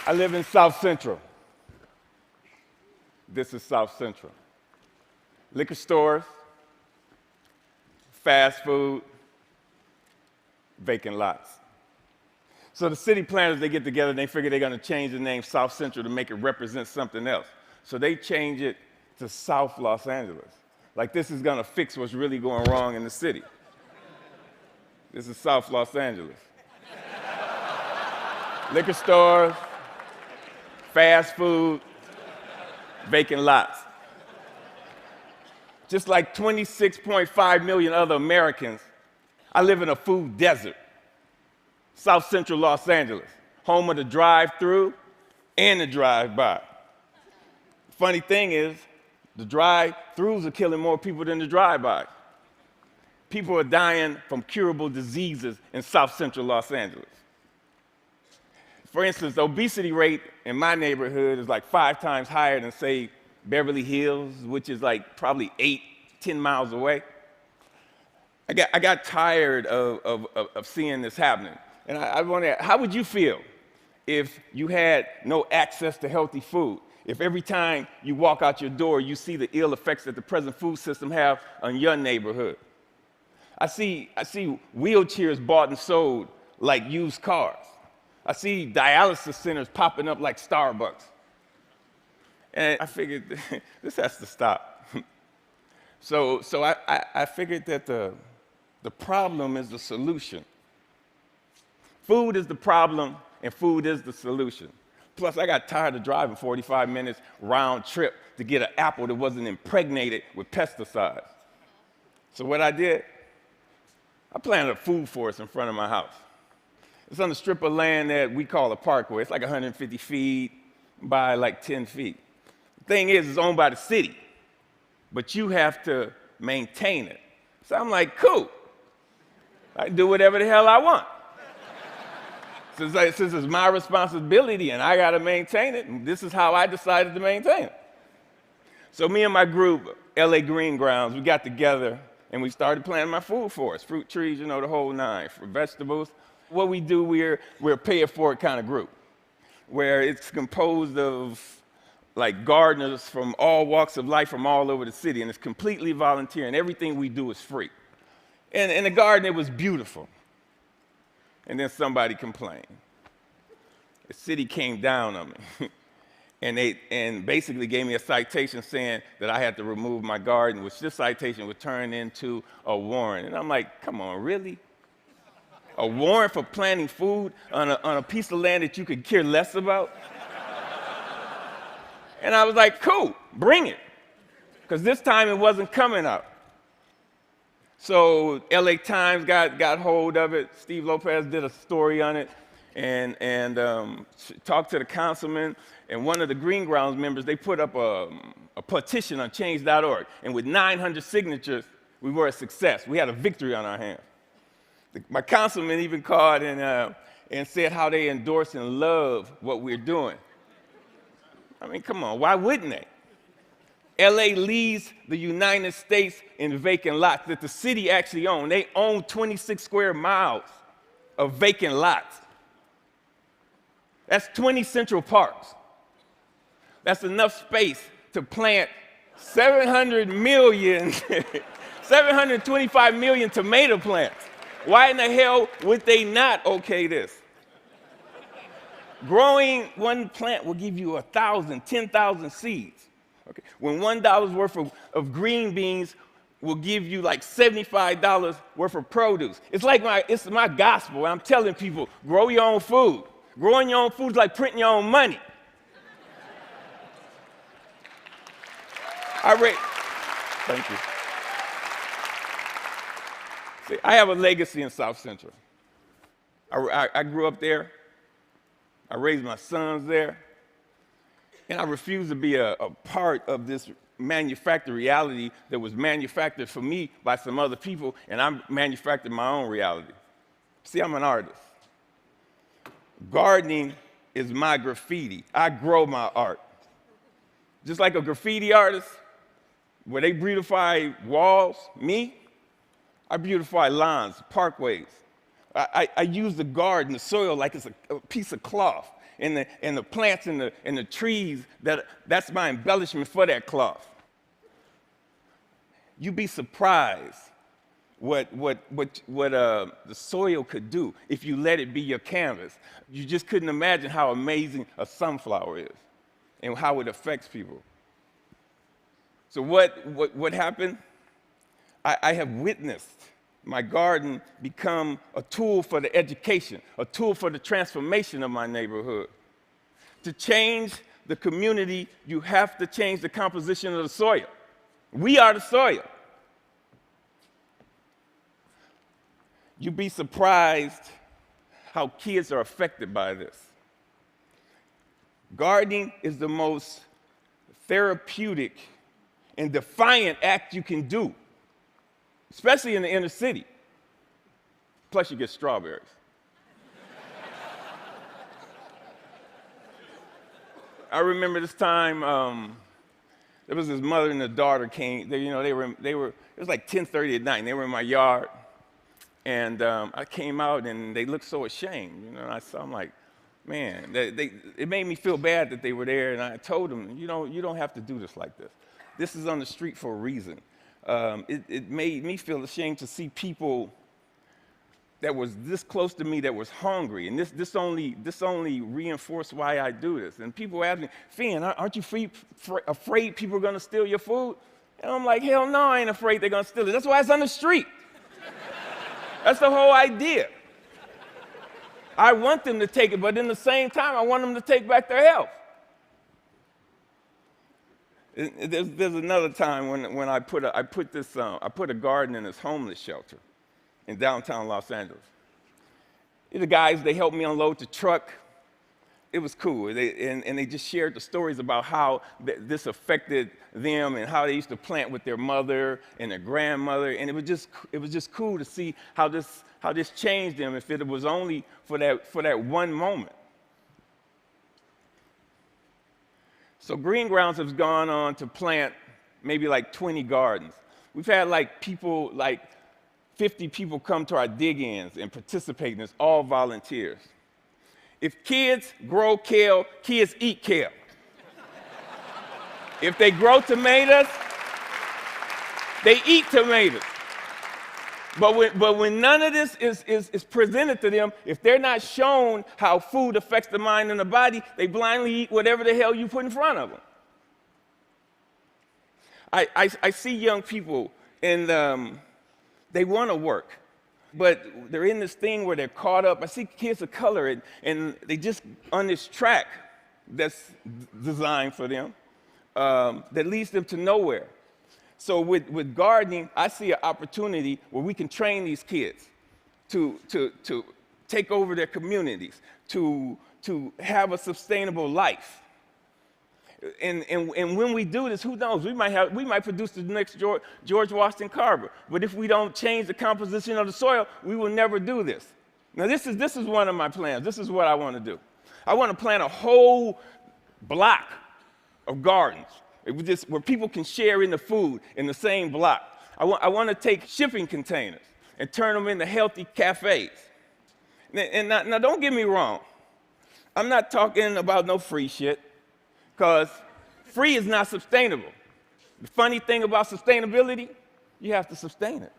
I live in South Central. This is South Central. Liquor stores, fast food, vacant lots. So the city planners, they get together and they figure they're going to change the name South Central to make it represent something else. So they change it to South Los Angeles. Like this is going to fix what's really going wrong in the city. This is South Los Angeles. Liquor stores, fast food, vacant lots. Just like 26.5 million other Americans, I live in a food desert. South Central Los Angeles, home of the drive-through and the drive-by. Funny thing is, the drive-throughs are killing more people than the drive-by. People are dying from curable diseases in South Central Los Angeles. For instance, the obesity rate in my neighborhood is like 5 times higher than, say, Beverly Hills, which is like probably 10 miles away. I got tired of seeing this happening. And I wonder, how would you feel if you had no access to healthy food? If every time you walk out your door, you see the ill effects that the present food system have on your neighborhood? I see wheelchairs bought and sold like used cars. I see dialysis centers popping up like Starbucks. And I figured this has to stop. So I figured that the problem is the solution. Food is the problem, and food is the solution. Plus, I got tired of driving 45 minutes round trip to get an apple that wasn't impregnated with pesticides. So what I did, I planted a food forest in front of my house. It's on a strip of land that we call a parkway. It's like 150 feet by like 10 feet. The thing is, it's owned by the city, but you have to maintain it. So I'm like, cool. I can do whatever the hell I want. Since it's my responsibility and I got to maintain it, and this is how I decided to maintain it. So me and my group, LA Green Grounds, we got together and we started planting my food forest, fruit trees, the whole nine, for vegetables. What we do, we're a pay-it-forward kind of group, where it's composed of like gardeners from all walks of life from all over the city, and it's completely volunteer, and everything we do is free. And in the garden, it was beautiful. And then somebody complained. The city came down on me, and basically gave me a citation saying that I had to remove my garden, which this citation would turn into a warrant. And I'm like, come on, really? A warrant for planting food on a piece of land that you could care less about? And I was like, cool, bring it. Because this time it wasn't coming out. So LA Times got hold of it. Steve Lopez did a story on it and talked to the councilman. And one of the Green Grounds members, they put up a petition on change.org. And with 900 signatures, we were a success. We had a victory on our hands. My councilman even called and said how they endorse and love what we're doing. I mean, come on, why wouldn't they? LA leads the United States in vacant lots that the city actually owns. They own 26 square miles of vacant lots. That's 20 Central Parks. That's enough space to plant 725 million tomato plants. Why in the hell would they not okay this? Growing one plant will give you 1,000, 10,000 seeds. Okay. When $1 worth of green beans will give you like $75 worth of produce. It's my gospel. I'm telling people, grow your own food. Growing your own food is like printing your own money. Thank you. See, I have a legacy in South Central. I grew up there. I raised my sons there. And I refuse to be a part of this manufactured reality that was manufactured for me by some other people, and I manufactured my own reality. See, I'm an artist. Gardening is my graffiti. I grow my art. Just like a graffiti artist, where they beautify walls, me, I beautify lawns, parkways. I use the garden, the soil, like it's a piece of cloth. And the plants and the trees, that's my embellishment for that cloth. You'd be surprised what the soil could do if you let it be your canvas. You just couldn't imagine how amazing a sunflower is and how it affects people. So what happened? I have witnessed my garden become a tool for the education, a tool for the transformation of my neighborhood. To change the community, you have to change the composition of the soil. We are the soil. You'd be surprised how kids are affected by this. Gardening is the most therapeutic and defiant act you can do, especially in the inner city. Plus, you get strawberries. I remember this time, there was this mother and a daughter came. They were. It was like 10:30 at night, and they were in my yard. And I came out, and they looked so ashamed. I'm like, man, it made me feel bad that they were there. And I told them, you don't have to do this like this. This is on the street for a reason. It made me feel ashamed to see people that was this close to me that was hungry, and this only reinforced why I do this. And people ask me, Finn, aren't you afraid people are going to steal your food? And I'm like, hell no, I ain't afraid they're going to steal it. That's why it's on the street. That's the whole idea. I want them to take it, but in the same time, I want them to take back their health. There's another time when I put a garden in this homeless shelter in downtown Los Angeles. The guys, they helped me unload the truck. It was cool. They just shared the stories about how this affected them and how they used to plant with their mother and their grandmother. And it was just cool to see how this changed them if it was only for that one moment. So Green Grounds has gone on to plant maybe like 20 gardens. We've had like 50 people come to our dig-ins and participate in this, all volunteers. If kids grow kale, kids eat kale. If they grow tomatoes, they eat tomatoes. But when none of this is presented to them, if they're not shown how food affects the mind and the body, they blindly eat whatever the hell you put in front of them. I see young people, and they want to work, but they're in this thing where they're caught up. I see kids of color, and they just on this track that's designed for them that leads them to nowhere. So with gardening, I see an opportunity where we can train these kids to take over their communities, to have a sustainable life. And when we do this, who knows? We might produce the next George Washington Carver. But if we don't change the composition of the soil, we will never do this. Now, this is one of my plans. This is what I want to do. I want to plant a whole block of gardens where people can share in the food in the same block. I want to take shipping containers and turn them into healthy cafes. And now don't get me wrong. I'm not talking about no free shit, because free is not sustainable. The funny thing about sustainability, you have to sustain it.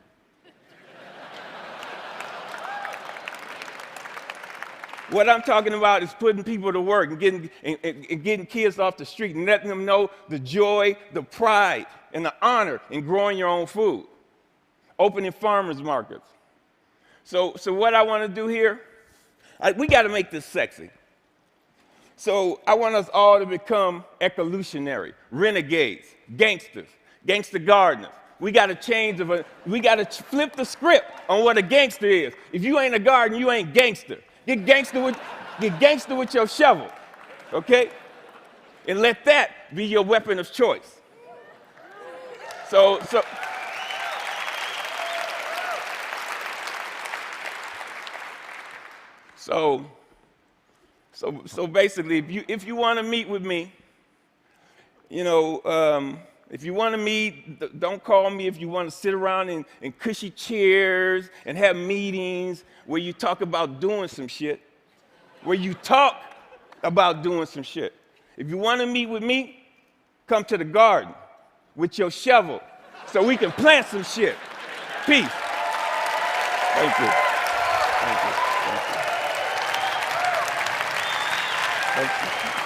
What I'm talking about is putting people to work and getting kids off the street and letting them know the joy, the pride, and the honor in growing your own food. Opening farmers markets. So what I want to do here, we got to make this sexy. So I want us all to become ecolutionary, renegades, gangsters, gangster gardeners. We got to we got to flip the script on what a gangster is. If you ain't a gardener, you ain't gangster. Get gangster with your shovel, okay? And let that be your weapon of choice. So So basically, if you want to meet with me, if you want to meet, don't call me. If you want to sit around in cushy chairs and have meetings where you talk about doing some shit, where you talk about doing some shit. If you want to meet with me, come to the garden with your shovel so we can plant some shit. Peace. Thank you. Thank you. Thank you. Thank you.